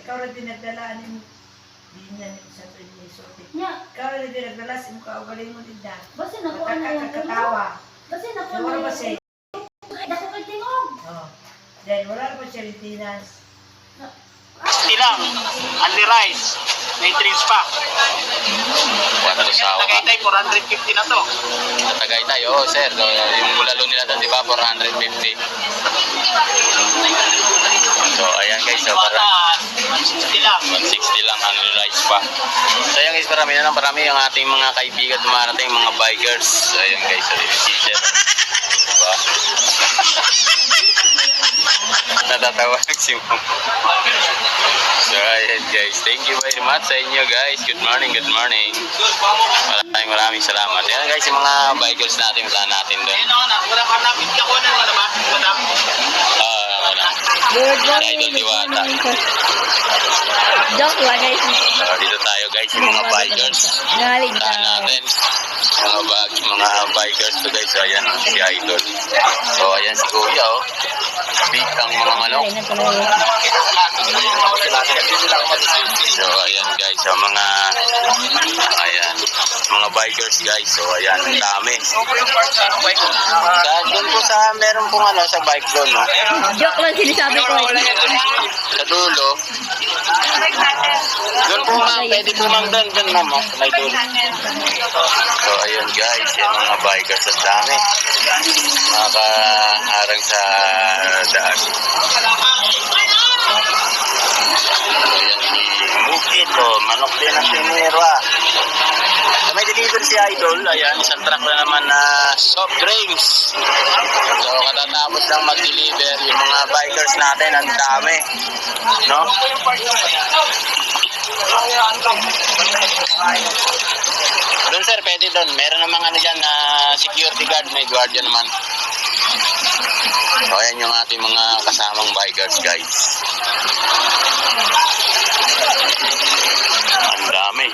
ikaw rin din nagdala ni din yan sa tuwing isorte. Nya. Ikaw rin din nagdala sa mukha ugaling mo din na. Basta na ko ano yan. Kakatawa. Basta na ko Wala ano ba yan. siya? Dako kay tingog. Oh. Then wala pa siya Litinas. Tilang, Andy Rice, may drinks pa. Tagaytay, 450 na to. Tagaytay, oo sir. So, yung bulalo nila doon, di ba, 450. So, ayan guys. So, Bataan, 160 lang. 160 lang ang rice pa. So, ayan guys, marami yung ating mga kaibigan dumarating, mga bikers. So, ayan guys, so, si sir. Diba? Natatawa si Mom. So, ayan guys. Thank you very much sa inyo guys. Good morning, good morning. Maraming salamat. Ayan guys, yung mga bikers natin, saan natin doon. Wala ka na, hindi ako na, wala ba? Wala. Wala. Good Si Idol Diwata. Joke lang guys. So, dito tayo guys, yung mga bikers. Galing Saan natin. Mga bikers to guys. So, ayan, si Idol. So, ayan si Kuya, oh. Big ang mga manok. So, ayan guys, so mga bikers guys. So, ayan, ang dami. Doon po meron pong sa bike doon, no? Joke lang sinasabi ko. Sa dulo. Doon po ma'am, pwede po ma'am doon ma'am, oh. May dulo. So, ayan guys, yan mga bikers, ang dami. Nakaharang sa daan. Ayan si Bukit, oh. Manok din ang tinira. So, may deliver si Idol. Ayan, isang truck na naman na soft drinks. So, katatapos lang mag-deliver yung mga bikers natin. Ang dami. No? Doon sir, pwede doon. Meron namang dyan na security guard. May guardia naman. So, ayan yung ating mga kasamang bikers, guys. Ang dami.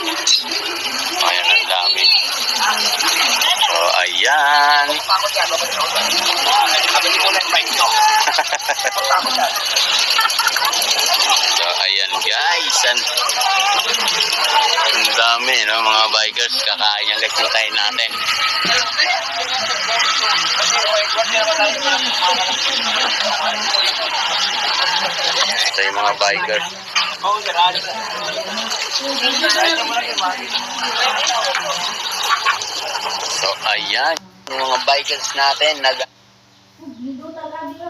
Ayan, ang dami. So, ayan. So, ayan, guys. Ang dami, no? Mga bikers. Kakain yung guys, hintayin natin. Ito yung mga bikers. So, ayan. Yung mga bikers natin.